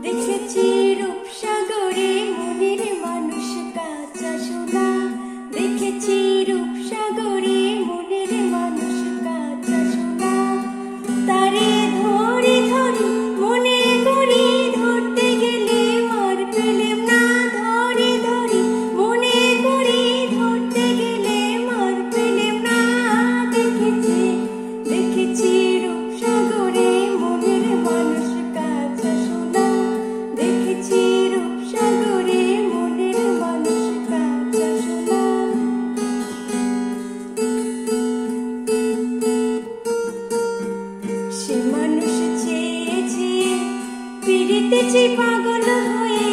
দেখেছি রূপসাগরে মনের মানুষ কাঁচা সোনা। দেখেছি রূপসাগরে মনের মানুষ কাঁচা সোনা। তারে ধরে ধরে মনে করি ধরতে গেলে মার পেলেম না। ধরে ধরে মনে করি ধরতে গেলে মার পেলেম না। দেখেছি দেখেছি রূপসাগরে মনের মানুষ কাঁচা সোনা। দেখেছি রূপসাগরে মনের মানুষ কাঁচা সোনা। সে মানুষ চেয়েছে ফিরিতেছি পাগল হয়ে।